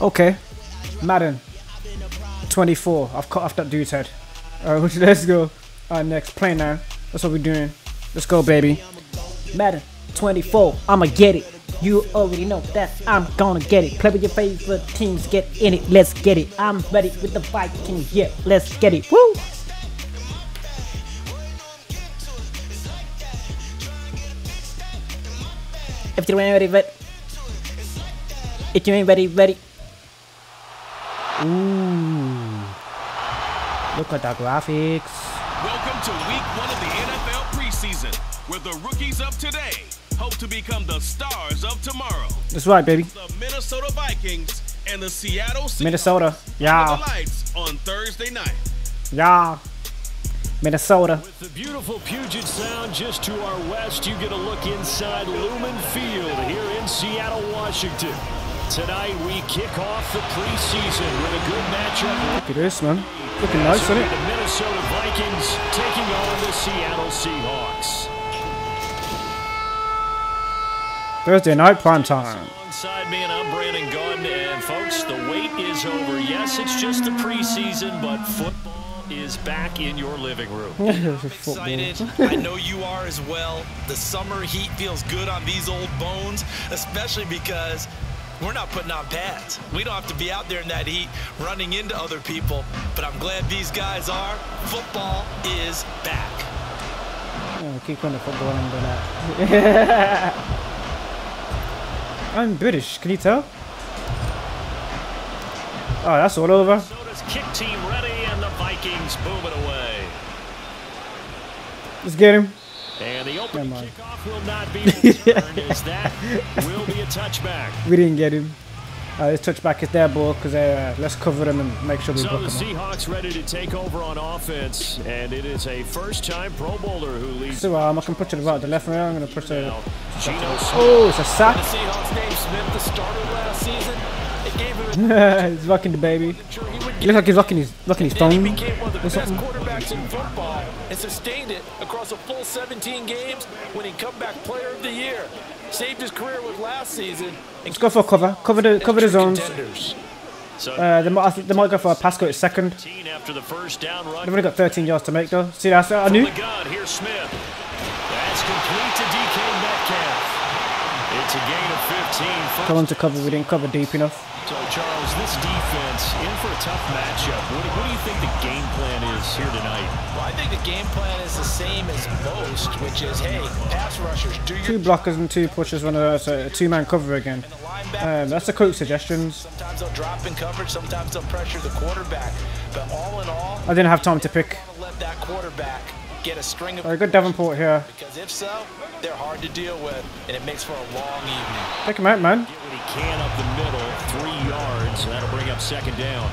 Okay. Madden 24. I've cut off that dude's head. Alright, let's go. Alright, next. Play now. That's what we're doing. Let's go, baby. Madden 24. I'ma get it. You already know that I'm gonna get it. Play with your favorite teams. Get in it. Let's get it. I'm ready with the Vikings. Yeah, let's get it. Woo! If you ain't ready, if you ain't ready. Ooh. Look at the graphics. Welcome to week 1 of the NFL preseason, where the rookies of today hope to become the stars of tomorrow. That's right, baby. The Minnesota Vikings and the Seattle Seahawks. Minnesota. Yeah. The lights on Thursday night. Yeah. Minnesota. With the beautiful Puget Sound just to our west, you get a look inside Lumen Field here in Seattle, Washington. Tonight we kick off the preseason with a good matchup. Look at this, man. Looking nice, isn't it? The Minnesota Vikings taking on the Seattle Seahawks. Thursday night prime time. Alongside me, and I'm Brandon Gunn, and folks, the wait is over. Yes, it's just the preseason, but football is back in your living room. I'm excited. I know you are as well. The summer heat feels good on these old bones, especially because we're not putting on pads. We don't have to be out there in that heat running into other people, but I'm glad these guys are. Football is back. Oh, keep going to football and doing that. I'm British, can you tell? Oh, that's all over. Minnesota's kick team ready, and the Vikings boom it away. Let's get him. And the opening kickoff will not be returned, as that will be a touchback. We didn't get him. This touchback is their ball because let's cover them and make sure we block them. So the Seahawks ready to take over on offense, and it is a first-time Pro Bowler who leads. So I can push it right to the left. I'm going to push it. Oh, it's a sack. The Seahawks named Smith the starter last season. It gave him He's rocking the baby. He looks like he's rocking his phone. He became one of the best quarterbacks in football and sustained it across a full 17 games, winning comeback player of the year. Saved his career with last season. Let's go for a cover. Cover the zones. They might go for a pass. Go to second. They've only got 13 yards to make though. See, that's I knew. Here's Smith. That's complete to DK Metcalf. It's a gain of 15. Come on to cover. We didn't cover deep enough. So Charles, this defense in for a tough matchup. What do you think the game plan is here tonight? Well, I think the game plan is the same as most, which is, hey, pass rushers, do your 2 blockers and 2 pushers when it's a 2-man cover again. That's the quick suggestions. Sometimes they'll drop in coverage, sometimes they'll pressure the quarterback. But all in all, I didn't have time to pick. Let that quarterback get a string of Good Davenport here. because if so, they're hard to deal with, and it makes for a long evening. Pick him out, man. Get what he can up the middle, 3 yards. That'll bring up second down.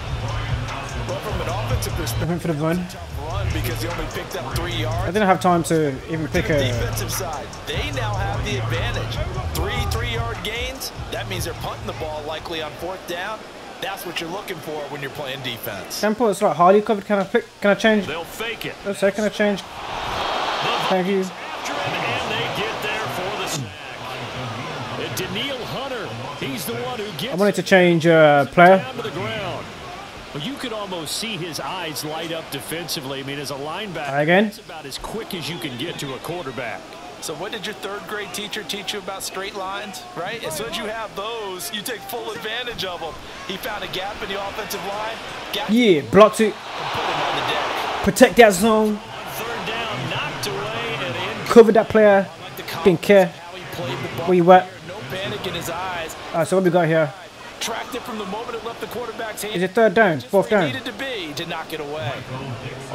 But from an offensive perspective, Looking for the run. run because he only picked up 3 yards. I didn't have time to even pick The a. defensive side, they now have the advantage. 3-3-yard gains. That means they're punting the ball likely on 4th down. That's what you're looking for when you're playing defense. Davenport's like highly covered. Can I pick? Can I change? They'll fake it. Let's say, can I change? Thank you. After him, and they get there for the sack. And Daniil Hunter, he's the one who gets I wanted to change player. down to the ground. Well, you could almost see his eyes light up defensively. I mean, as a linebacker, Again. it's about as quick as you can get to a quarterback. So what did your 3rd grade teacher teach you about straight lines, right? As soon as you have those, you take full advantage of them. He found a gap in the offensive line. Yeah, blocked it. Put him on the deck. Protect that zone. 3rd down, knocked away and in. Cover that player. Didn't care How he played the ball. where you were. No panic in his eyes. Alright, so what we got here? Tracked it from the moment it left the quarterback's hand. Is it 3rd down? Just 4th where he down? needed to be to knock it away.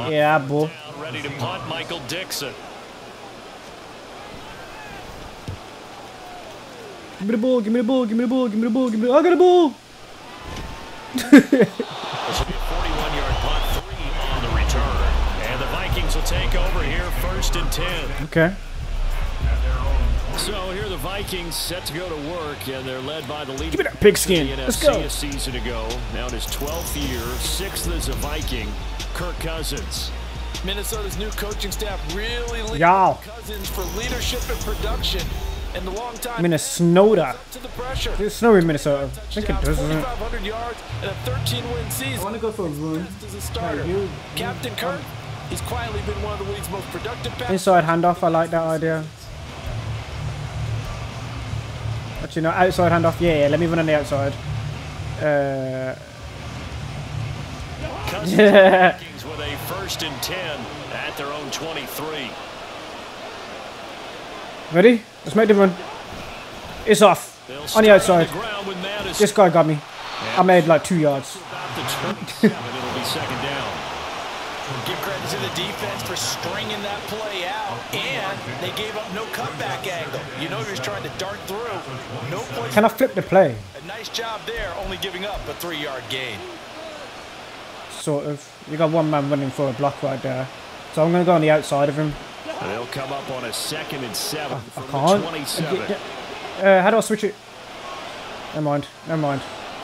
Yeah, boy. Ready to punt, Michael Dixon. Give me the ball. Give me the ball. Give me the ball. Give me the ball. Give me the ball. I got the ball. This will be a 41-yard punt, 3 on the return. And the Vikings will take over here, 1st and 10. Okay. So here the Vikings set to go to work, and they're led by the lead. Give me that pigskin. The Let's NFC go. a season ago. Now in his 12th year, 6th as a Viking, Kirk Cousins. Minnesota's new coaching staff really leaned Y'all. on Cousins for leadership and production. And the long time Minnesota. to the pressure. Does it snow in Minnesota? I think it does, doesn't it? 4,500 yards and a 13-win season. I want to go for a run. As a starter. Captain Kirk, he's quietly been one of the league's most productive passers. Inside handoff, I like that idea. Actually, no, outside handoff. Yeah, let me run on the outside. Yeah. With a 1st and 10 at their own 23. Ready? Let's make the run. It's off. On the outside. This guy got me. I made like 2 yards. It'll be 2nd down. Give credit to the defense for stringing that play out, and they gave up no cutback angle. You know he was trying to dart through. No place. Can I flip the play? A nice job there, only giving up a 3-yard gain. Sort of. You got one man running for a block right there. So I'm going to go on the outside of him. They'll come up on a 2nd and 7 I from can't. the 27. How do I switch it? Never mind. Never mind.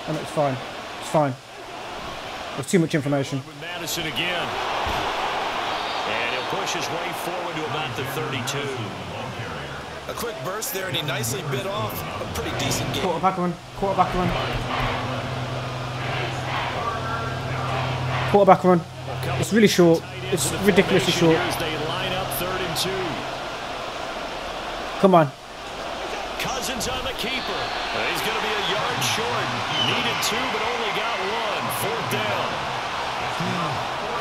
Oh, no, it's fine. It's fine. There's too much information. With Madison again. And he'll push his way forward to about the 32. A quick burst there, and he nicely bit off a pretty decent game. Quarterback run. Quarterback run. Quarterback run. It's really short. It's ridiculously short. They line up 3rd and 2. Come on. Cousins on the keeper. He's going to be a yard short. Needed 2, but only got 1. 4th down.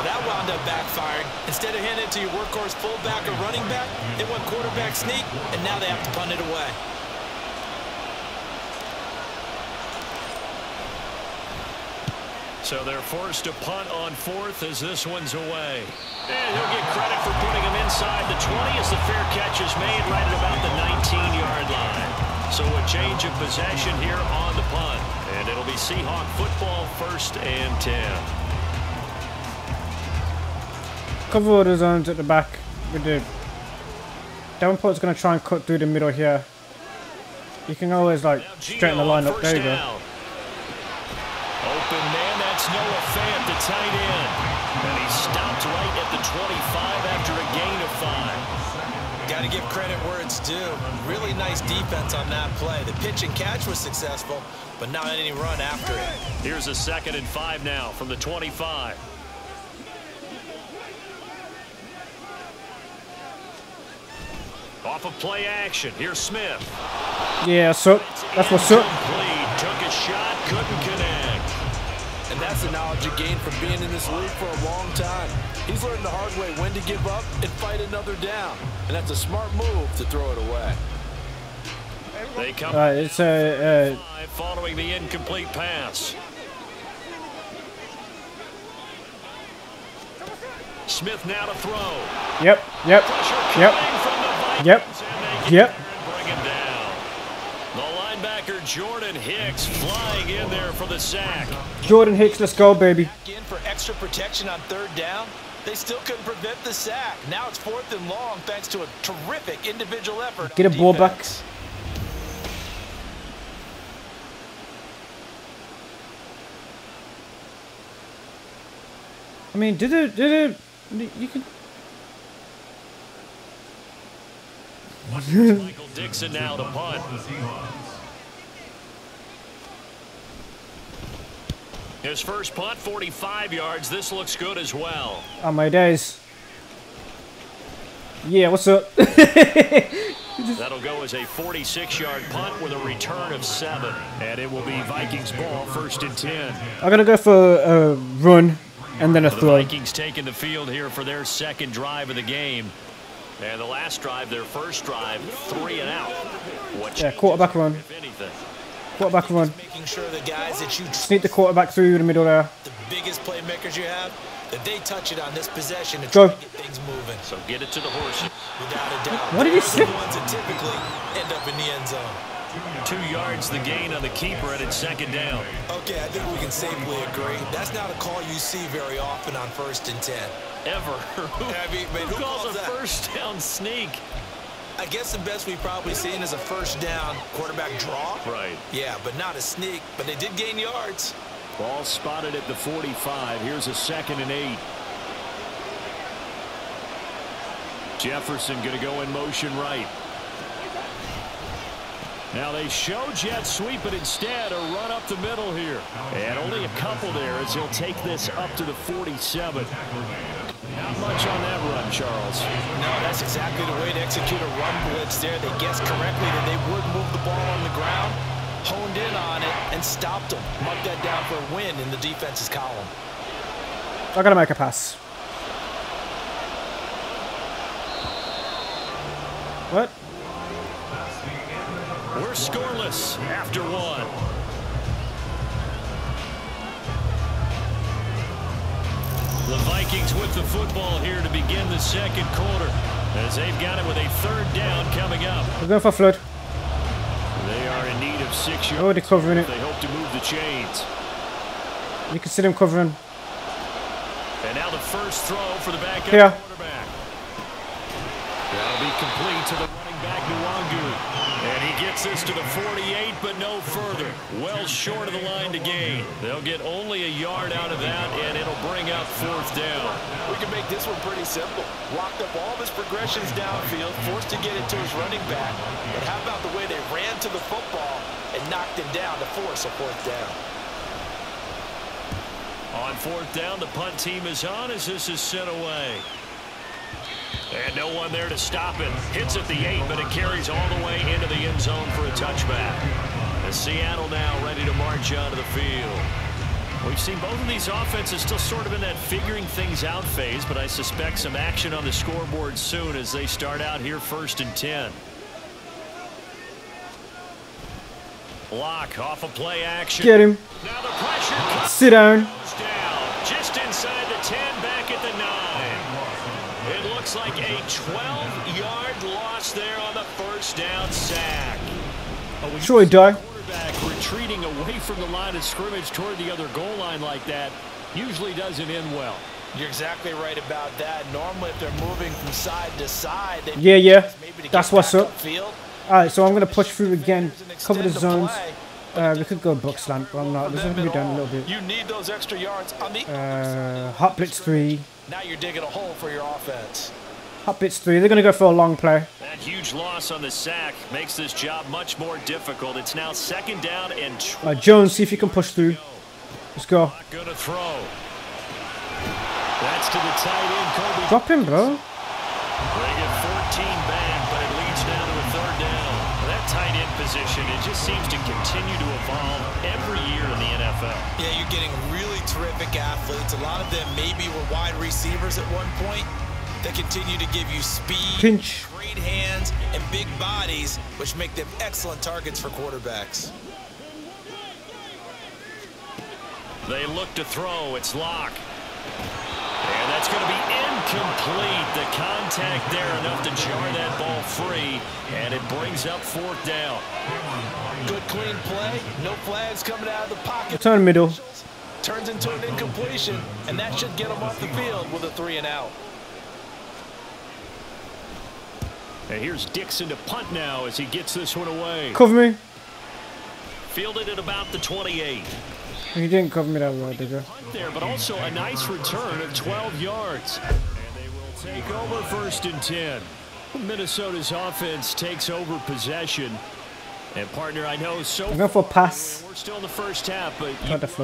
That wound up backfiring. Instead of handing it to your workhorse fullback or running back, they went quarterback sneak, and now they have to punt it away. So they're forced to punt on 4th as this one's away. And he'll get credit for putting him inside the 20 as the fair catch is made right at about the 19-yard line. So a change of possession here on the punt. And it'll be Seahawk football 1st and 10. Cover all the zones at the back with the Davenport's going to try and cut through the middle here. You can always like straighten the line up. There you go. Open man, that's Noah Fant, the tight end. And he stopped right at the 25 after a gain of 5. Got to give credit where it's due. Really nice defense on that play. The pitch and catch was successful, but not any run after it. Here's a 2nd and 5 now from the 25. Off of play action. Here's Smith. Yeah, so that's what's up. Took a shot, couldn't connect. And that's the knowledge you gain from being in this league for a long time. He's learned the hard way when to give up and fight another down. And that's a smart move to throw it away. They come It's following the incomplete pass. Smith now to throw. Yep. Yep. Yep. Yep. Bring him down. The linebacker Jordan Hicks flying in there for the sack. Jordan Hicks, let's go, baby. In for extra protection on 3rd down. They still couldn't prevent the sack. Now it's 4th and long thanks to a terrific individual effort. Get a ball back. I mean, did it, you can... Michael Dixon now to punt. His first punt, 45 yards. This looks good as well. On my days. Yeah, what's up? That'll go as a 46-yard punt with a return of 7. And it will be Vikings ball 1st and 10. I'm going to go for a run and then a The throw. Vikings taking the field here for their 2nd drive of the game. And the last drive, their first drive, 3 and out. Yeah, quarterback run. If anything. Quarterback run. Making sure the guys that you Sneak the quarterback through the middle there. the biggest playmakers you have, that they touch it on this possession to Go. try to get things moving. So get it to the horses. Without a doubt. What did he They're say? the ones that typically end up in the end zone. 2 yards the gain on the keeper, and it's 2nd down. Okay, I think we can safely agree. That's not a call you see very often on 1st and 10. Ever. Who Who calls a that? first down sneak? I guess the best we've probably seen is a 1st down quarterback draw. Right. Yeah, but not a sneak. But they did gain yards. Ball spotted at the 45. Here's a 2nd and 8. Jefferson going to go in motion right. Now they show jet sweep, but instead a run up the middle here. And only a couple there as he'll take this up to the 47. Not much on that run, Charles. No, that's exactly the way to execute a run blitz there. They guessed correctly that they would move the ball on the ground, honed in on it, and stopped them. Mark that down for a win in the defense's column. I gotta make a pass. What? We're scoreless after one. The Vikings with the football here to begin the second quarter as they've got it with a third down coming up. We're going for flood. They are in need of 6 yards. Already covering it. They hope to move the chains. You can see them covering. And now the first throw for the backup quarterback. That'll be complete to the running back, Nwangu. And he gets this to the 48, but no further. Well short of the line to gain. They'll get only a yard out of that, and it'll bring up fourth down. We can make this one pretty simple. Locked up all of his progressions downfield, forced to get it to his running back. But how about the way they ran to the football and knocked him down to force a fourth down? On fourth down, the punt team is on as this is sent away. And no one there to stop it. Hits at the 8, but it carries all the way into the end zone for a touchback. The Seattle now ready to march onto the field. We've seen both of these offenses still sort of in that figuring things out phase, but I suspect some action on the scoreboard soon as they start out here 1st and 10. Block off of play action. Get him. Now the pressure. Sit down. Down just inside the 10, back at the 9. It looks like a 12-yard loss there on the first down sack. Sure, he died. Quarterback retreating away from the line of scrimmage toward the other goal line like that usually doesn't end well. You're exactly right about that. Normally, if they're moving from side to side, they Yeah. maybe to That's get what's back up. upfield. Alright, so I'm going to push through again. Cover the zones. We could go book slant, but I'm not. This is going to be done a little bit. You need those extra yards on the Hot blitz 3. Now you're digging a hole for your offense. Hot blitz 3. They're going to go for a long play. That huge loss on the sack makes this job much more difficult. It's now 2nd down and Jones, see if you can push through. Let's go. Not gonna throw. That's to the tight end, Kobe. Drop him, bro. They get 14 back, but it leads down to a 3rd down. That tight end position, it just seems to continue to evolve every year in the NFL. Yeah, you're getting really terrific athletes. A lot of them maybe were wide receivers at one point. They continue to give you speed, Pinch. great hands, and big bodies, which make them excellent targets for quarterbacks. They look to throw. It's Locke. And that's going to be incomplete. The contact there enough to jar that ball free, and it brings up 4th down. Good clean play. No flags coming out of the pocket. Turn middle. Turns into an incompletion, and that should get them off the field with a 3 and out. And here's Dixon to punt now as he gets this one away. Cover me. Fielded at about the 28. You didn't cover me that well, did you? Punt there, but also a nice return of 12 yards. And they will take over 1st and 10. Minnesota's offense takes over possession. And partner, I know I'm going for a pass. we're still in the first half, but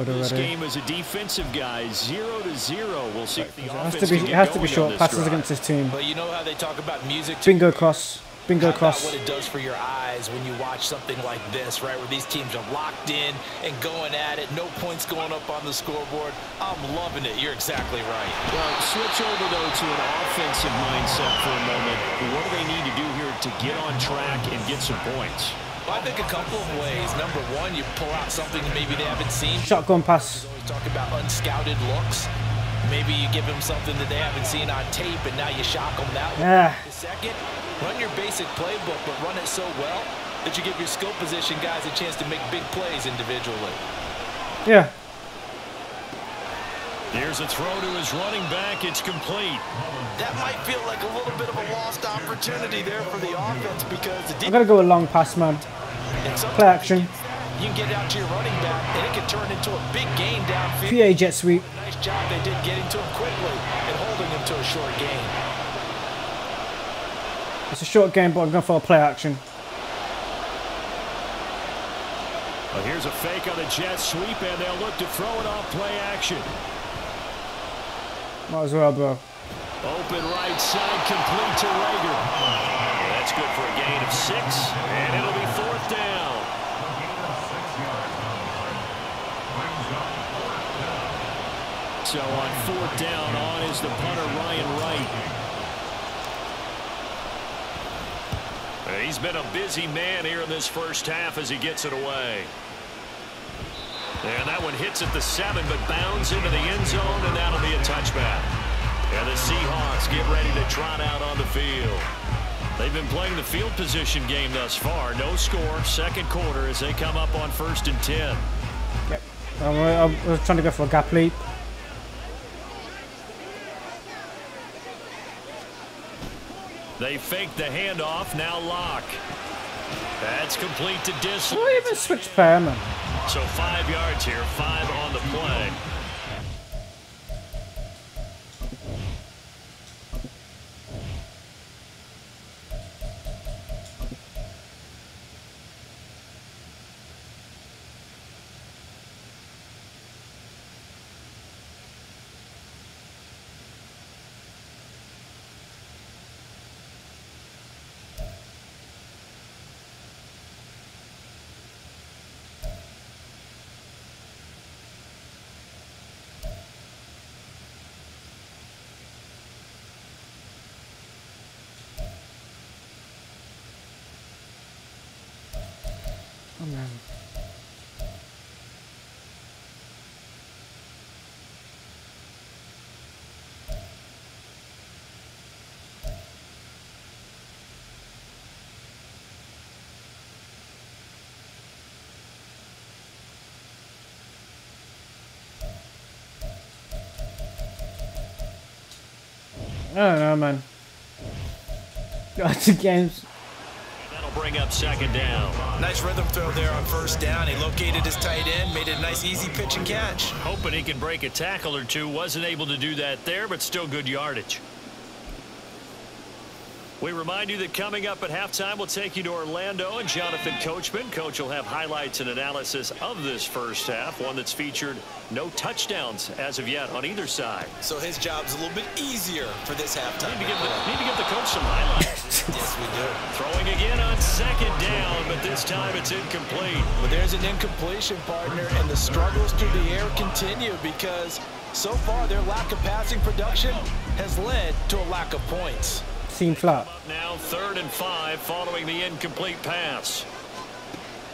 this game is a defensive guy, 0-0. We'll see if the offense It has to be short passes against this team. But you know how they talk about music? Bingo cross. Bingo How cross. about what it does for your eyes when you watch something like this, right? Where these teams are locked in and going at it. No points going up on the scoreboard. I'm loving it. You're exactly right. Well, switch over, though, to an offensive mindset for a moment. What do they need to do here to get on track and get some points? Well, I think a couple of ways. Number one, you pull out something that maybe they haven't seen. Shotgun pass. We always talk about unscouted looks. Maybe you give them something that they haven't seen on tape, and now you shock them that way. Yeah. The second, run your basic playbook, but run it so well that you give your skill position guys a chance to make big plays individually. Yeah. Here's a throw to his running back. It's complete. That might feel like a little bit of a lost opportunity there for the offense because the I'm going to go a long pass, man. Play action. You can get out to your running back, and it can turn into a big gain downfield. PA jet sweep. Nice job they did getting to him quickly and holding him to a short gain. It's a short game, but I'm going for a play action. Well, here's a fake on the jet sweep, and they'll look to throw it off play action. Might as well, bro. Open right side, complete to Rager. That's good for a gain of 6, and it'll be 4th down. So on 4th down, on is the punter, Ryan Wright. He's been a busy man here in this first half as he gets it away. And that one hits at the 7, but bounds into the end zone, and that'll be a touchback. And the Seahawks get ready to trot out on the field. They've been playing the field position game thus far. No score, second quarter as they come up on 1st and 10. Yep. I was trying to go for a gap leap. They fake the handoff, now Locke. That's complete to Disley. Why even switch pair, man? So 5 yards here, 5 on the play. Oh, man. I don't know, man. Got 2 games. That'll bring up 2nd down. Nice rhythm throw there on 1st down. He located his tight end, made it a nice easy pitch and catch. Hoping he can break a tackle or two. Wasn't able to do that there, but still good yardage. We remind you that coming up at halftime, we'll take you to Orlando and Jonathan Coachman. Coach will have highlights and analysis of this first half, one that's featured no touchdowns as of yet on either side. So his job's a little bit easier for this halftime. Need to give the coach some highlights. Yes, we do. Throwing again on 2nd down, but this time it's incomplete. But there's an incompletion, partner, and the struggles through the air continue because so far their lack of passing production has led to a lack of points. Seam flat. Now 3rd and 5 following the incomplete pass.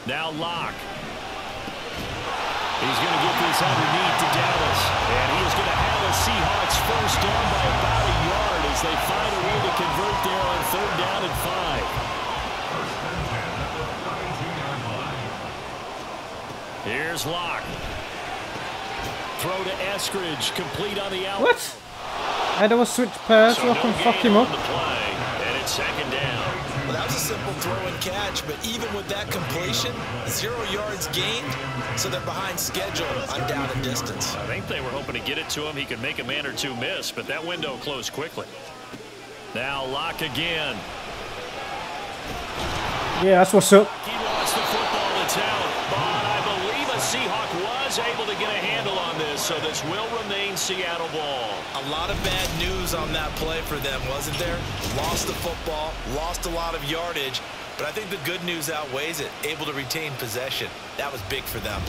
Now Locke. He's going to get this underneath to Dallas. And he is going to have the Seahawks first down by about a yard as they find a way to convert there on 3rd down and 5. Here's Locke. Throw to Eskridge, complete on the out. What? I don't switch pairs so I can fuck him up. And it's 2nd down. Well, that was a simple throw and catch, but even with that completion, 0 yards gained, so they're behind schedule on down and distance. I think they were hoping to get it to him. He could make a man or two miss, but that window closed quickly. Now Locke again. Yeah, that's what's up. He lost the football, it's out. But I believe a Seahawk was able to get a handle on this, so this will remain Seattle ball. A lot of bad news on that play for them, wasn't there? Lost the football, lost a lot of yardage, but I think the good news outweighs it. Able to retain possession. That was big for them.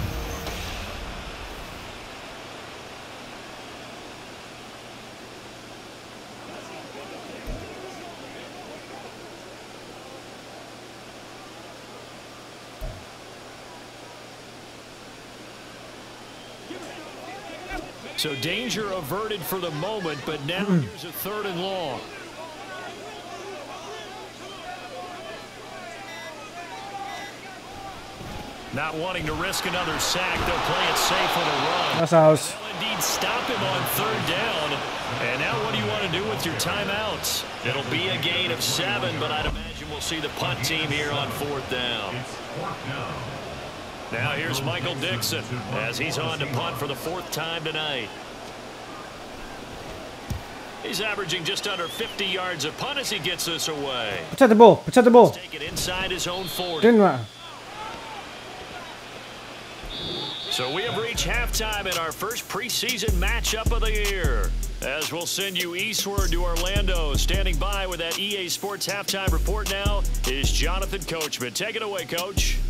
So danger averted for the moment, but now here's a 3rd and long. Not wanting to risk another sack, they'll play it safe with a run. That's ours. They'll indeed stop him on 3rd down. And now what do you want to do with your timeouts? It'll be a gain of 7, but I'd imagine we'll see the punt team here on 4th down. Now here's Michael Dixon as he's on to punt for the 4th time tonight. He's averaging just under 50 yards a punt as he gets this away. Protect the ball. Protect the ball. Take it inside his own 40. Didn't matter. So we have reached halftime in our first preseason matchup of the year. As we'll send you eastward to Orlando. Standing by with that EA Sports halftime report now is Jonathan Coachman. Take it away, Coach.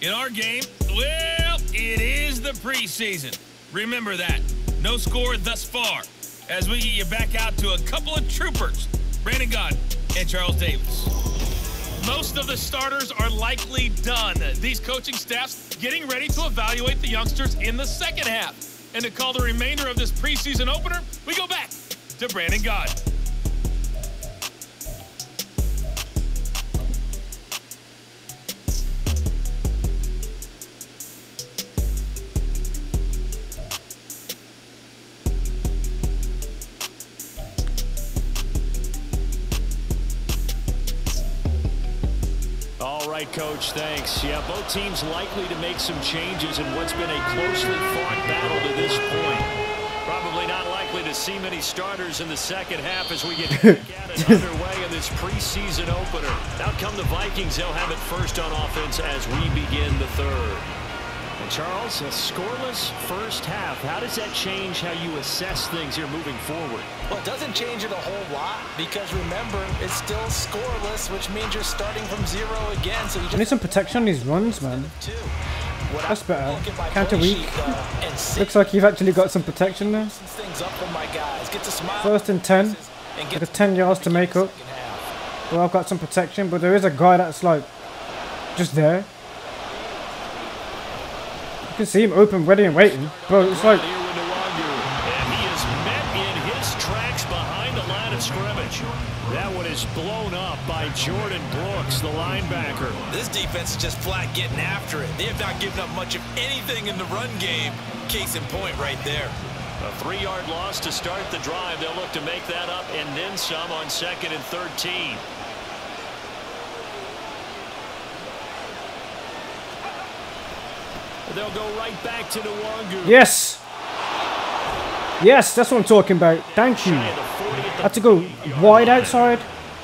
In our game, well, it is the preseason. Remember that. No score thus far. As we get you back out to a couple of troopers, Brandon Gott and Charles Davis. Most of the starters are likely done. These coaching staffs getting ready to evaluate the youngsters in the second half. And to call the remainder of this preseason opener, we go back to Brandon Gott. All right, Coach, thanks. Yeah, both teams likely to make some changes in what's been a closely fought battle to this point. Probably not likely to see many starters in the second half as we get back at it underway in this preseason opener. Out come the Vikings. They'll have it first on offense as we begin the third. And Charles, a scoreless first half. How does that change how you assess things here moving forward? Well, it doesn't change it a whole lot because remember, it's still scoreless, which means you're starting from zero again. So you just I need some protection on these runs, man. That's better. Counter weak. Looks like you've actually got some protection there. First and 10. Got 10 yards to make up. Well, I've got some protection, but there is a guy that's like just there. You can see him open, ready and waiting. Bro, it's like... And he is met in his tracks behind the line of scrimmage. That one is blown up by Jordan Brooks, the linebacker. This defense is just flat getting after it. They have not given up much of anything in the run game. Case in point right there. A 3-yard loss to start the drive. They'll look to make that up and then some on 2nd and 13. They'll go right back to Nwangu. Yes! Yes, that's what I'm talking about. Thank you. I had to go wide outside.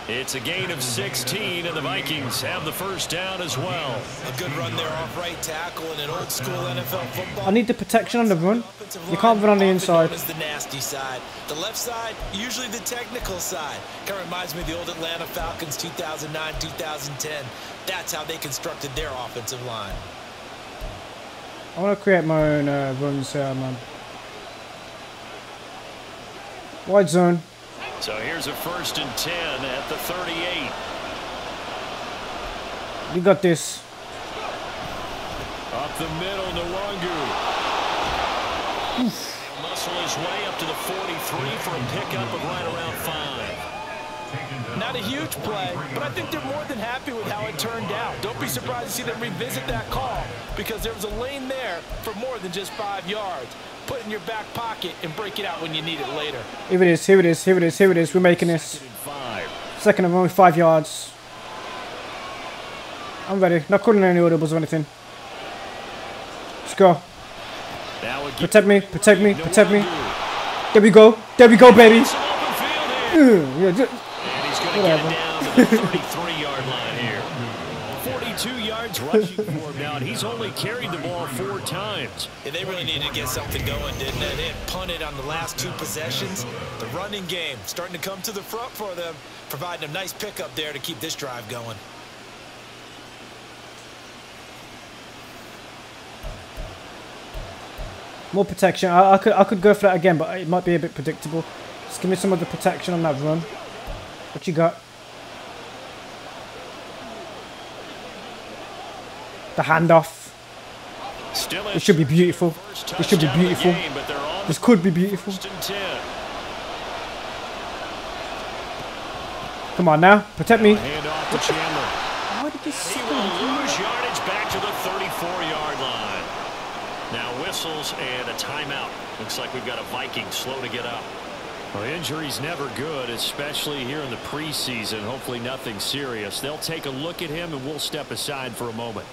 It's a gain of 16, and the Vikings have the first down as well. A good run there off right tackle in an old school NFL football. I need the protection on the run. You can't run on the inside. Is the nasty side. The left side, usually the technical side. Kind of reminds me of the old Atlanta Falcons 2009, 2010. That's how they constructed their offensive line. I want to create my own runs here, man. Wide zone. So here's a 1st and 10 at the 38. You got this. Up the middle, Nwangu. Muscle his way up to the 43 for a pickup of right around 5. Not a huge play, but I think they're more than happy with how it turned out. Don't be surprised to see them revisit that call because there was a lane there for more than just 5 yards. Put it in your back pocket and break it out when you need it later. Here it is, here it is, here it is, here it is. We're making this. 2nd and only 5 yards. I'm ready. Not calling any audibles or anything. Let's go. Protect me, protect me, protect me. There we go. There we go, baby. Yeah, just, whatever. Get it down to the 33-yard line here. 42 yards rushing for him now, and he's only carried the ball 4 times. Yeah, they really needed to get something going, didn't they? They had punted on the last 2 possessions. The running game starting to come to the front for them, providing a nice pickup there to keep this drive going. more protection. I could go for that again, but it might be a bit predictable. Just give me some of the protection on that run. What you got? The handoff. It should be beautiful. It should be beautiful. This could be beautiful. Come on now, protect me. Why did this lose yardage back to the 34-yard line. Now whistles and a timeout. Looks like we've got a Viking slow to get up. Well, injury's never good, especially here in the preseason. Hopefully nothing serious. They'll take a look at him and we'll step aside for a moment.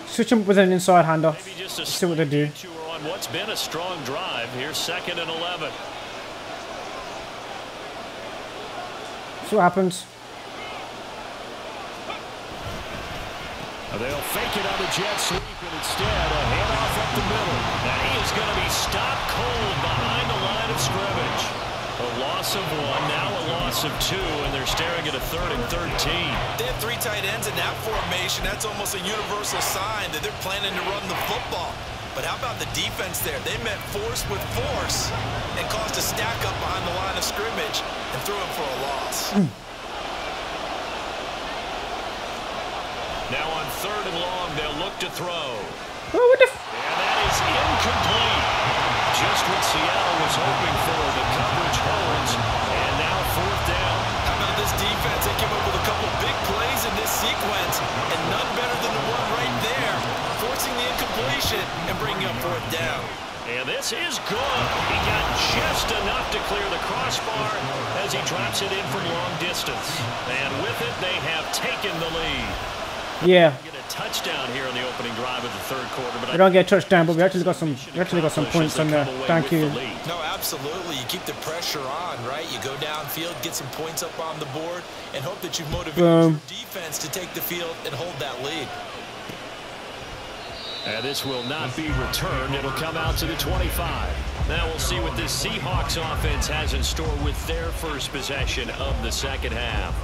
Switch them with an inside handoff. Let's see what they do. On what's been a strong drive. Here's 2nd and 11. See what happens. They'll fake it on the jet sweep, and instead a handoff up the middle. And he is going to be stopped cold behind the line of scrimmage. A loss of 1, now a loss of 2, and they're staring at a 3rd and 13. They have 3 tight ends in that formation. That's almost a universal sign that they're planning to run the football. But how about the defense there? They met force with force and caused a stack up behind the line of scrimmage and threw him for a loss. Now on 3rd and long, they'll look to throw. Oh, what the And that is incomplete. Just what Seattle was hoping for. The coverage holds, and now 4th down. How about this defense? They came up with a couple big plays in this sequence, and none better than the one right there, forcing the incompletion and bringing up 4th down. And this is good. He got just enough to clear the crossbar as he drops it in from long distance. And with it, they have taken the lead. Yeah. Get a touchdown here in the opening drive of the 3rd quarter. But We don't get a touchdown, but we actually got some points on there. Thank you. No, absolutely. You keep the pressure on, right? You go downfield, get some points up on the board, and hope that you've motivated your defense to take the field and hold that lead. And this will not be returned. It'll come out to the 25. Now we'll see what this Seahawks offense has in store with their first possession of the 2nd half.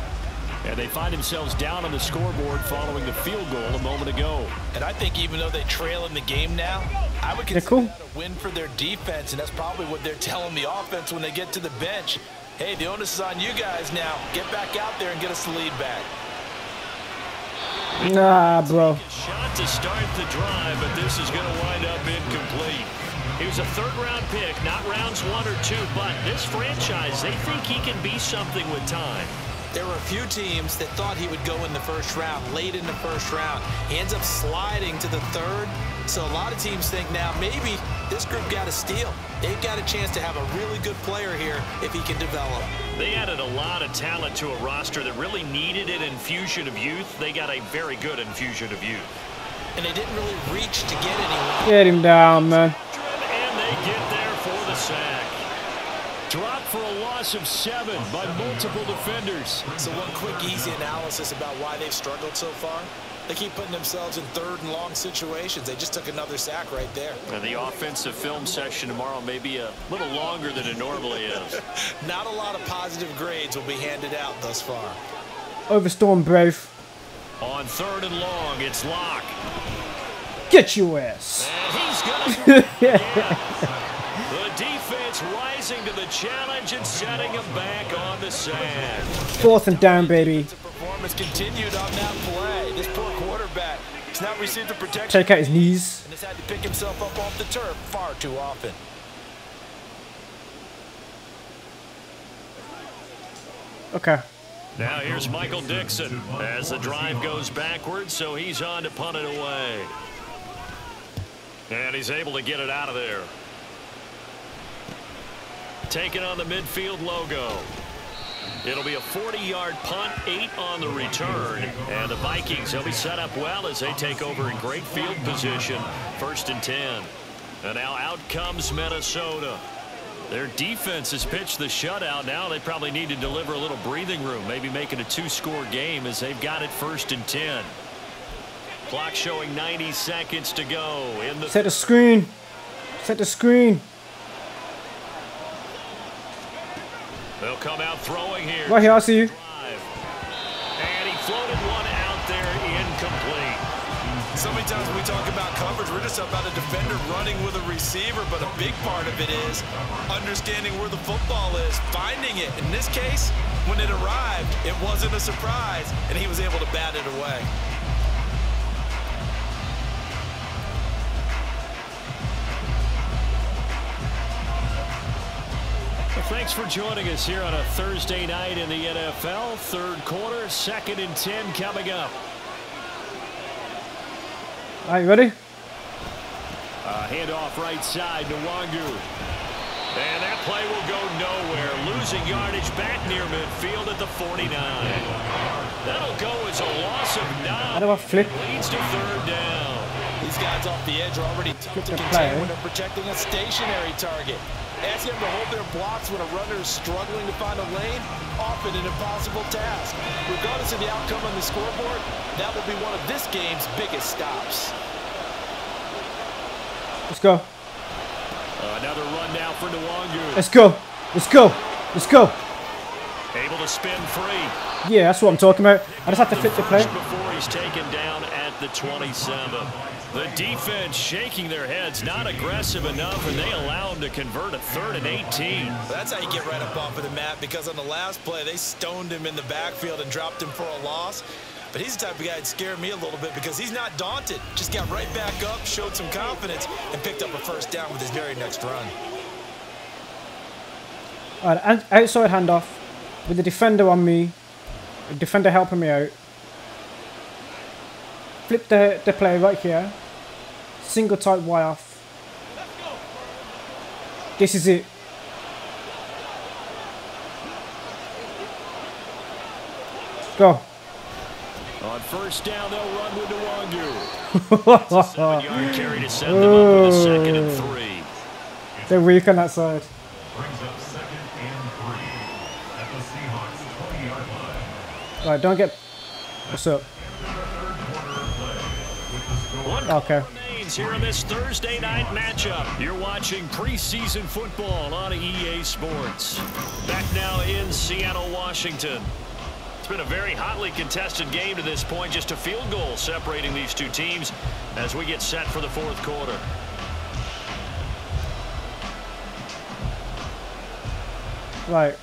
And they find themselves down on the scoreboard following the field goal a moment ago. And I think even though they trail in the game now, I would consider that a win for their defense, and that's probably what they're telling the offense when they get to the bench. Hey, the onus is on you guys now. Get back out there and get us the lead back. Nah, bro. Shot to start the drive, but this is going to wind up incomplete. He was a 3rd-round pick, not rounds 1 or 2, but this franchise, they think he can be something with time. There were a few teams that thought he would go in the 1st round, late in the 1st round. He ends up sliding to the 3rd. So a lot of teams think now maybe this group got a steal. They've got a chance to have a really good player here if he can develop. They added a lot of talent to a roster that really needed an infusion of youth. They got a very good infusion of youth. And they didn't really reach to get anyone. Get him down, man. And they get there for the sack. Dropped for a loss of 7 by multiple defenders. So one quick, easy analysis about why they've struggled so far. They keep putting themselves in 3rd and long situations. They just took another sack right there. And the offensive film session tomorrow may be a little longer than it normally is. Not a lot of positive grades will be handed out thus far. Overstorm, brave. On 3rd and long, it's Locke. Get your ass. And he's going to the defense rising to the challenge and setting him back on the sand. 4th and down, baby. The performance continued on that play. This poor quarterback has not received the protection. Take out his knees. And has had to pick himself up off the turf far too often. Okay. Now here's Michael Dixon as the drive goes backwards, so he's on to punt it away. And he's able to get it out of there. Taking on the midfield logo. It'll be a 40-yard punt, 8 on the return. And the Vikings, they'll be set up well as they take over in great field position. 1st and 10. And now out comes Minnesota. Their defense has pitched the shutout. Now they probably need to deliver a little breathing room, maybe make it a 2-score game as they've got it 1st and 10. Clock showing 90 seconds to go. In the Set the screen. Set the screen. They'll come out throwing here. Right here, I see you. And he floated one out there, incomplete. So many times when we talk about coverage, we're just about a defender running with a receiver, but a big part of it is understanding where the football is, finding it. In this case, when it arrived, it wasn't a surprise, and he was able to bat it away. Thanks for joining us here on a Thursday night in the NFL. 3rd quarter, 2nd and 10 coming up. Are you ready? Handoff right side to Wangu. And that play will go nowhere. Losing yardage back near midfield at the 49. That'll go as a loss of 9. How do I flip? Leads to 3rd down. These guys off the edge are already tough to contain when they're protecting a stationary target. Asking them to hold their blocks when a runner is struggling to find a lane, often an impossible task. Regardless of the outcome on the scoreboard, that will be one of this game's biggest stops. Let's go. Another run now for Nwangu. Let's go. Let's go. Let's go. Able to spin free. Yeah, that's what I'm talking about. I just have to fit the play. Before he's taken down at the 27. The defense shaking their heads, not aggressive enough, and they allow him to convert a 3rd and 18. That's how you get right up off of the mat, because on the last play, they stoned him in the backfield and dropped him for a loss. But he's the type of guy that scared me a little bit because he's not daunted. Just got right back up, showed some confidence, and picked up a 1st down with his very next run. All right, and outside handoff with the defender on me. The defender helping me out. Flip the play right here. Single tight Y off. This is it. Go. On 1st down, they'll run with Nwangu. 7-yard carry to send them up with a 2nd and 3. They're weak on that side. Brings up 2nd and 3 at the Seahawks 20-yard line. Right, don't get. What's up? Okay. Here in this Thursday night matchup. You're watching preseason football on EA Sports. Back now in Seattle, Washington. It's been a very hotly contested game to this point. Just a field goal separating these two teams as we get set for the 4th quarter. Right.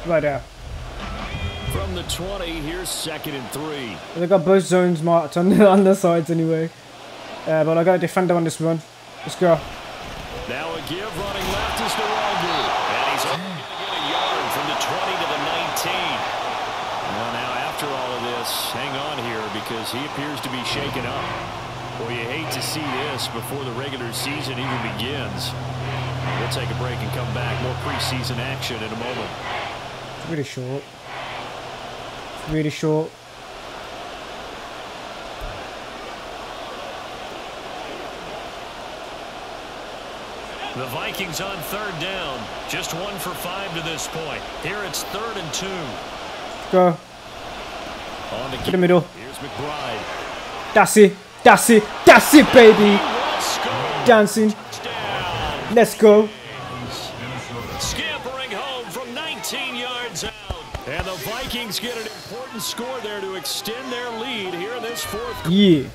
Right there. From the 20, here's 2nd and 3. They got both zones marked on the sides anyway. But I got a defender on this run. Let's go. Now a give running left is Nwangu. And he's only going to get a yard from the 20 to the 19. Well, now after all of this, hang on here because he appears to be shaken up. Well, you hate to see this before the regular season even begins. We'll take a break and come back. More preseason action in a moment. It's really short. It's really short. The Vikings on 3rd down. Just 1 for 5 to this point. Here it's 3rd and 2. Go. On to the middle. Here's McBride. That's it. That's it. That's it, baby. Dancing. Let's go. Scampering home from 19 yards out. And the Vikings get an important score there to extend their lead here in this 4th quarter. Yeah.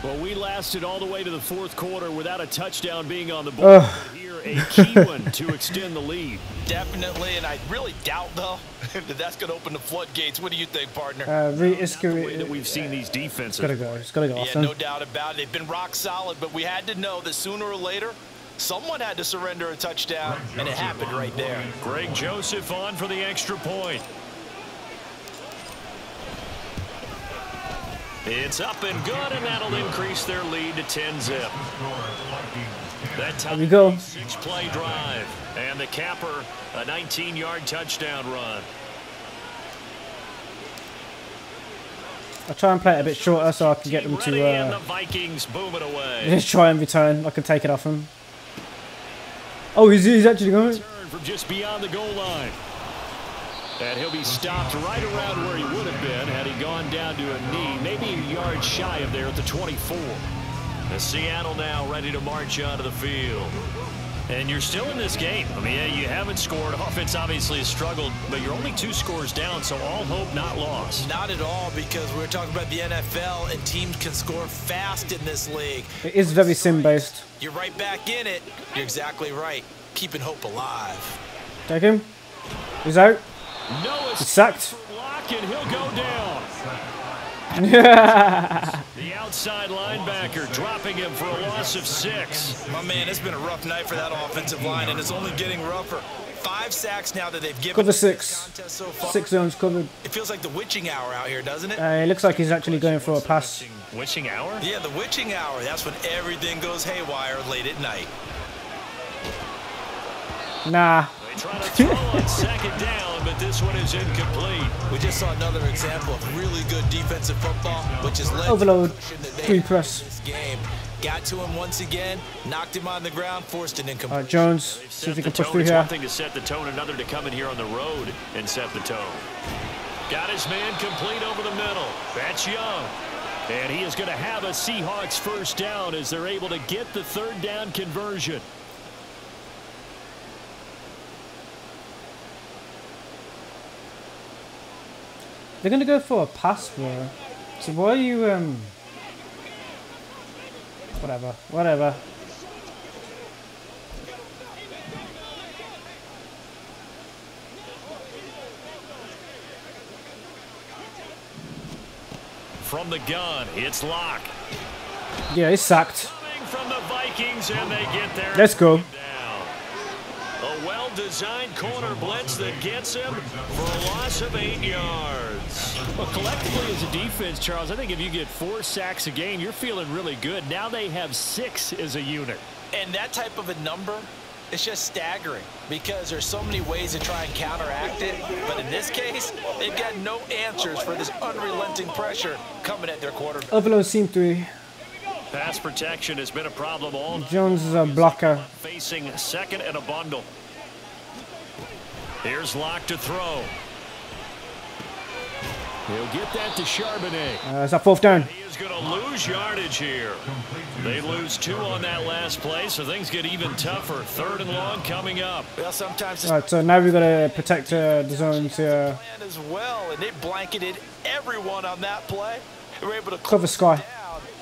Well, we lasted all the way to the 4th quarter without a touchdown being on the board. Here, a key one to extend the lead. Definitely, and I really doubt, though, that that's going to open the floodgates. What do you think, partner? It's the way that we've seen these defenses. It's gotta go. Yeah, no doubt about it. They've been rock solid, but we had to know that sooner or later, someone had to surrender a touchdown, and it happened right there. Greg Joseph on for the extra point. It's up and good, and that'll increase their lead to 10-zip. That time, there we go. 6-play drive, and the capper, a 19-yard touchdown run. I'll try and play it a bit shorter so I can get them to the Vikings boom it away. just try and return. I can take it off him. Oh, he's actually going. Turn from just beyond the goal line. And he'll be stopped right around where he would have been had he gone down to a knee, maybe a yard shy of there at the 24. The Seattle now ready to march onto the field. And you're still in this game. I mean, yeah, you haven't scored. Offense obviously has struggled, but you're only 2 scores down, so all hope not lost. Not at all, because we're talking about the NFL, and teams can score fast in this league. It is very sim-based. You're right back in it. You're exactly right. Keeping hope alive. Take him. He's out. Noah He's sacked. block, and he'll go down. The outside linebacker dropping him for a loss of 6. My man, it's been a rough night for that offensive line, and it's only getting rougher. 5 sacks now that they've given Cover us 6. contest so far. 6 zones covered. It feels like the witching hour out here, doesn't it? It looks like he's actually going for a pass. Witching hour? Yeah, the witching hour. That's when everything goes haywire late at night. Nah. Trying to throw on second down, but this one is incomplete. We just saw another example of really good defensive football, which has led Overload. to the 3 plus. this game. Got to him once again, knocked him on the ground, forced an incomplete. Alright, Jones. See if he can push through It's here. one thing to set the tone, another to come in here on the road and set the tone. Got his man complete over the middle. That's Young. And he is going to have a Seahawks first down as they're able to get the third down conversion. They're gonna go for a pass, bro. So why are you whatever. From the gun, it's Locke. Yeah, he's sacked. Coming from the Vikings, and they get there. Let's go. A well-designed corner blitz that gets him for a loss of 8 yards. Well, collectively as a defense, Charles, I think if you get 4 sacks a game, you're feeling really good. Now they have 6 as a unit. And that type of a number, it's just staggering because there's so many ways to try and counteract it. But in this case, they've got no answers for this unrelenting pressure coming at their quarterback. Overload seam 3. Pass protection has been a problem all night. Jones is a blocker. Facing second and a bundle. Here's Locke to throw. He'll get that to Charbonnet. It's a 4th down. He is going to lose yardage here. They lose 2 on that last play, so things get even tougher. 3rd and long coming up. Well, sometimes it's Alright, so now we've got to protect the zones here. plan as well, and they blanketed everyone on that play. They were able to Cover Sky. down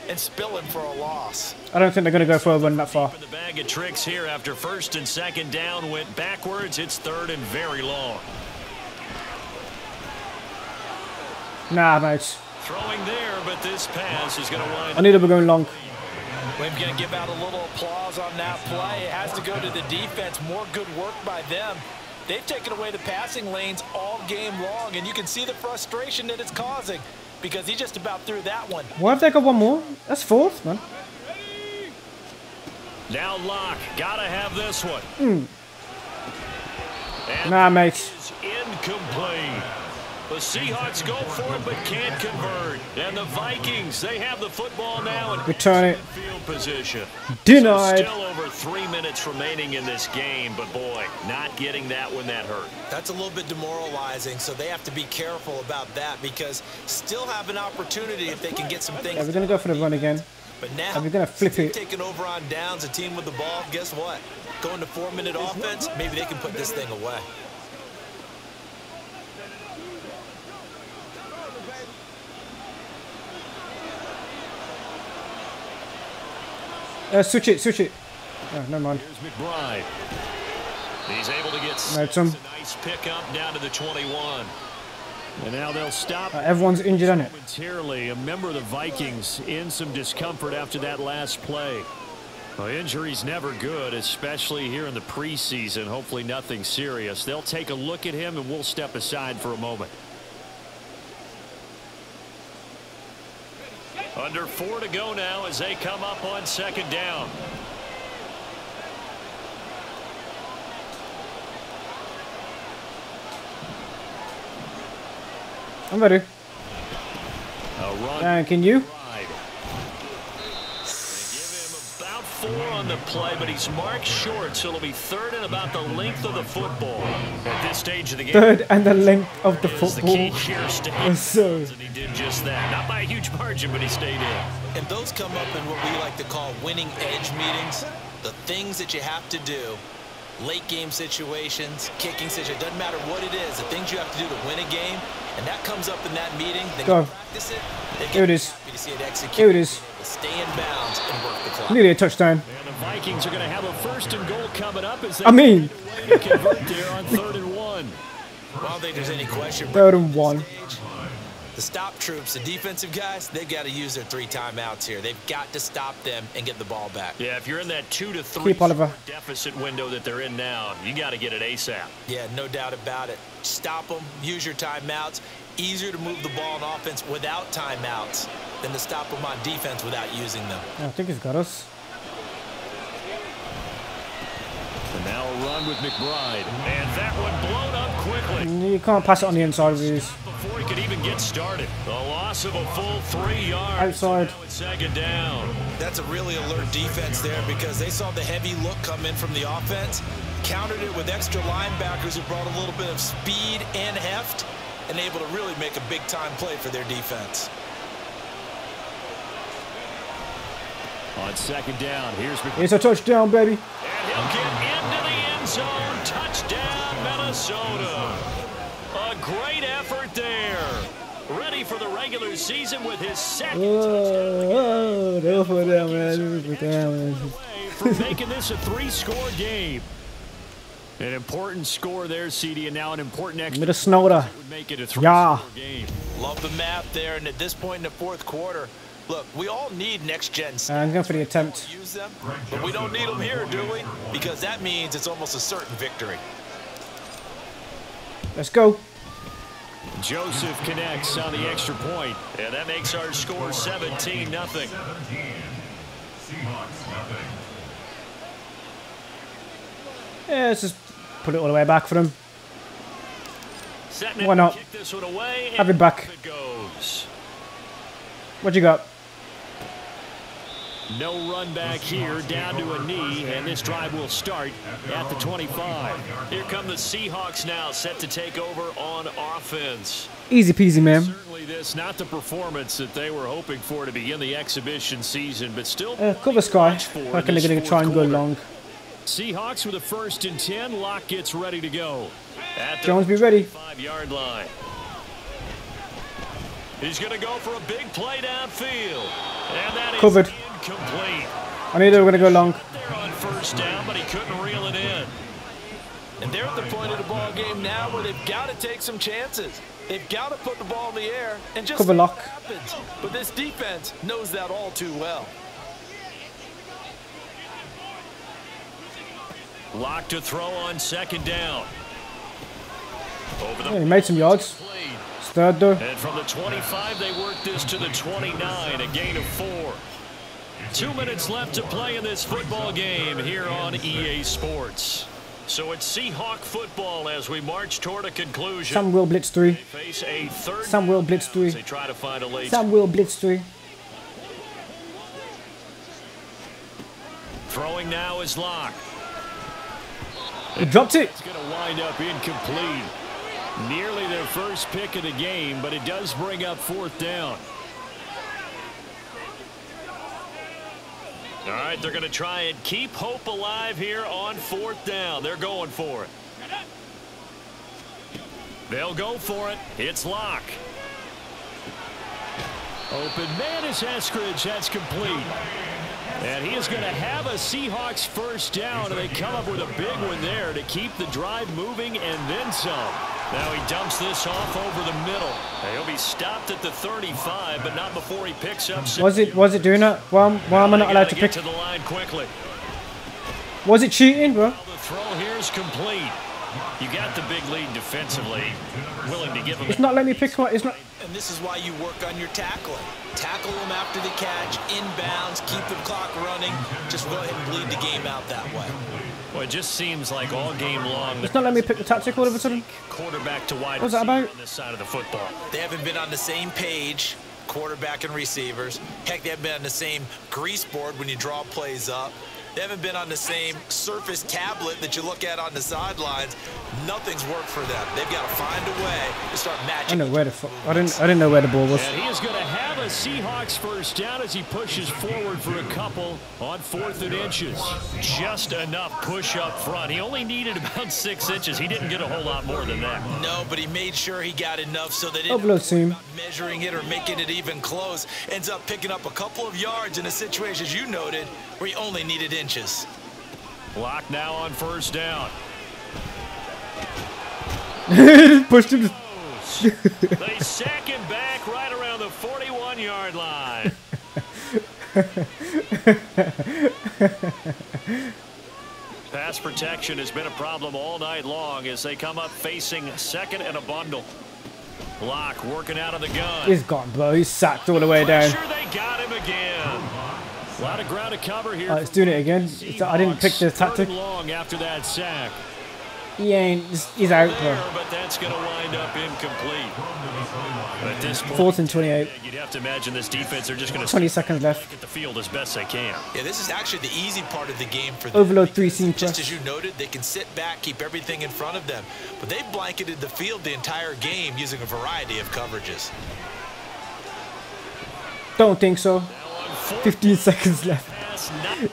and spill him for a loss. I don't think they're gonna go for a run that far. In the bag of tricks here after 1st and 2nd down went backwards. It's 3rd and very long. Nah, mate. Throwing there, but this pass is going to wind I knew they were going long. We're going to give out a little applause on that play. It has to go to the defense. More good work by them. They've taken away the passing lanes all game long, and you can see the frustration that it's causing because he just about threw that one. Why have they got one more? That's 4th, man. Now Locke, gotta have this one. And Nah, mate. it's incomplete. The Seahawks go for it but can't convert. And the Vikings, they have the football now in Return it. field position. Denied. So still over 3 minutes remaining in this game, but boy, not getting that one that hurt. That's a little bit demoralizing, so they have to be careful about that because still have an opportunity if they can get some things. Yeah, we're gonna go for the run again. But now, And we're gonna flip it. taking over on downs, a team with the ball, guess what? Going to 4-minute offense, maybe they can put this thing away. Switch it. Oh, never mind. Here's McBride. He's able to get Some. a nice pickup down to the 21. And now they'll stop Everyone's injured on it. momentarily. A member of the Vikings in some discomfort after that last play. Well, injury's never good, especially here in the preseason. Hopefully nothing serious. They'll take a look at him, and we'll step aside for a moment. Under 4 to go now as they come up on 2nd down. I'm ready. A run. And can you? Ride. They give him about 4 on the play, but he's marked short, so it'll be 3rd and about the length of the football at this stage of the game. 3rd and the length of the Is the key football. here stay. Yes, sir. And he did just that. Not by a huge margin, but he stayed in. And those come up in what we like to call winning edge meetings. The things that you have to do, late game situations, kicking situations, doesn't matter what it is, the things you have to do to win a game, and that comes up in that meeting. Then Go. you practice it. They Here it is. happy to see it executed. Here it is. Stay in bounds and work the clock. Nearly a touchdown. And the Vikings are going to have a 1st and goal coming up as they I mean, convert there on 3rd and 1. I don't think there's any question. 3rd and 1. The stop troops, the defensive guys, they've got to use their 3 timeouts here. They've got to stop them and get the ball back. Yeah, if you're in that 2 to 3 Keep Oliver. deficit window that they're in now, you got to get it ASAP. Yeah, no doubt about it. Stop them, use your timeouts. Easier to move the ball on offense without timeouts than to stop them on defense without using them. I think he's got us. Now a run with McBride. And that one blown up quickly. You can't pass it on the inside of these. Before he could even get started. The loss of a full 3 yards. Outside. Now it's second down. That's a really alert defense there because they saw the heavy look come in from the offense, countered it with extra linebackers who brought a little bit of speed and heft, and able to really make a big-time play for their defense. On second down, it's a touchdown, baby. And he'll get into the end zone. Touchdown, Minnesota. A great effort there. Ready for the regular season with his second touchdown. Don't put down, man. For making this a 3-score game. An important score there, CD, and now an important extra. Minnesota. Would make it a 3-score game. Love the map there, and at this point in the fourth quarter, look, we all need next-gen stats. I'm going for the attempt. Use them, but we don't need them here, do we? Because that means it's almost a certain victory. Let's go. Joseph connects on the extra point, and that makes our score 17-0. 17. Seahawks nothing. Yeah, let's just put it all the way back for them. Why not? Kick this one away, Have it back. it goes. What you got? No run back here, down to a knee, and this drive will start at the 25. Here come the Seahawks now, set to take over on offense. Easy peasy, man. Certainly this, not the performance that they were hoping for to begin the exhibition season, but still Cover Sky. I reckon they're going to try and go long. Seahawks with a 1st and 10. Lock gets ready to go. At the Jones, be ready. 5-yard line. He's going to go for a big play downfield. And that Covered. is incomplete. I knew they were going to go long. They're on 1st down, but he couldn't reel it in. And they're at the point of the ball game now where they've got to take some chances. They've got to put the ball in the air and just Cover see lock. what happens. But this defense knows that all too well. Lock to throw on 2nd down. Over the Yeah, he made some yards. Third though. And from the 25, they work this to the 29, a gain of 4. 2 minutes left to play in this football game here on EA Sports. So it's Seahawk football as we march toward a conclusion. Sam will blitz 3. They face a 3rd. Sam will blitz 3. They try to find a late. Sam will blitz 3. Throwing now is Lock. He dropped it. It's going to wind up incomplete. Nearly their first pick of the game, but it does bring up 4th down. All right, they're going to try and keep hope alive here on 4th down. They're going for it. They'll go for it. It's Lock. Open man is Eskridge. That's complete. And he is going to have a Seahawks 1st down, and they come up with a big one there to keep the drive moving and then some. Now he dumps this off over the middle. He'll be stopped at the 35, but not before he picks up. Was it doing that? Why am I not allowed to pick? To the line quickly. Was it cheating, bro? The throw here is complete. You got the big lead defensively. Willing to give him. It's not letting me pick one. It's not. And this is why you work on your tackling. Tackle them after the catch, inbounds, keep the clock running. Just go ahead and bleed the game out that way. Well, it just seems like all game long. It's not letting me pick the tactic all of a sudden. Quarterback to wide What's that receiver about? on this side of the football. They haven't been on the same page, quarterback and receivers. Heck, they haven't been on the same grease board when you draw plays up. They haven't been on the same Surface tablet that you look at on the sidelines. Nothing's worked for them. They've got to find a way to start matching. I know where the fuck. I didn't know where the ball was. And he is going to have a Seahawks 1st down as he pushes forward for a couple on 4th and inches. Just enough push up front. He only needed about 6 inches. He didn't get a whole lot more than that. No, but he made sure he got enough so that Upload team. measuring it or making it even close. Ends up picking up a couple of yards in a situation, as you noted, where he only needed inches. Lock now on 1st down. Pushed him. They sack him back right around the 41-yard line. Pass protection has been a problem all night long as they come up facing 2nd and a bundle. Lock working out of the gun. He's gone, bro. He's sacked all the way down. Pressure, they got him again. lot of ground to cover here. It's doing it again. I didn't pick the tactic. Long after that sack. He ain't. He's out, bro. But that's going to wind up incomplete. But at this point, 4th and 28. you'd have to imagine this defense are just going to 20 seconds left. get the field as best they can. Yeah, this is actually the easy part of the game for them. Overload 3-seam Just press. as you noted, they can sit back, keep everything in front of them. But they've blanketed the field the entire game using a variety of coverages. Don't think so. 15 seconds left.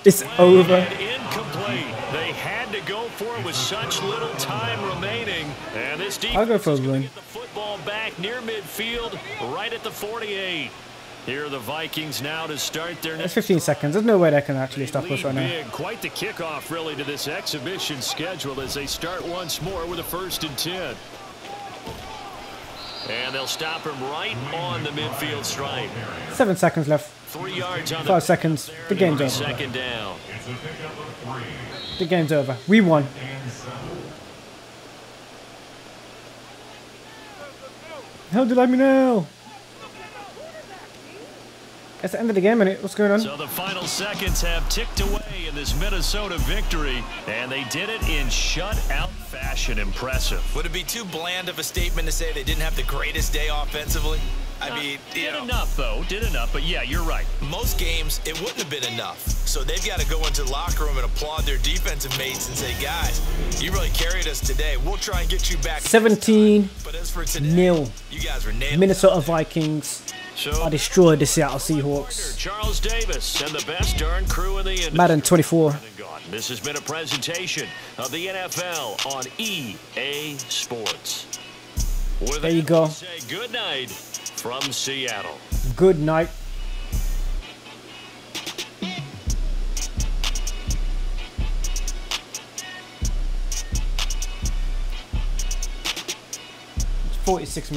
It's over. Incomplete. They had to go for it with such little time remaining. And this defense I'll go for a run. get the football back near midfield, right at the 48. Here are the Vikings now to start their It's next 15 seconds. There's no way they can actually stop us right now. big. Quite the kickoff, really, to this exhibition schedule as they start once more with a 1st and 10. And they'll stop him right on the midfield stripe. 7 seconds left. 3 yards on 5 seconds. The game's over. Second down. It's a pickup of 3. The game's over. We won. How do you like me now? It's the end of the game, innit? What's going on? So the final seconds have ticked away in this Minnesota victory, and they did it in shutout fashion. Impressive. Would it be too bland of a statement to say they didn't have the greatest day offensively? I mean, did enough, though. Did enough, but yeah, you're right. Most games, it wouldn't have been enough. So they've got to go into the locker room and applaud their defensive mates and say, guys, you really carried us today. We'll try and get you back. 17-0. But as for today, you guys were nailed. Minnesota Vikings So are destroyed the Seattle Seahawks. Charles Davis and the best darn crew in the industry. Madden 24. This has been a presentation of the NFL on EA Sports. There you go. Say good night from Seattle. Good night. It's 46 minutes.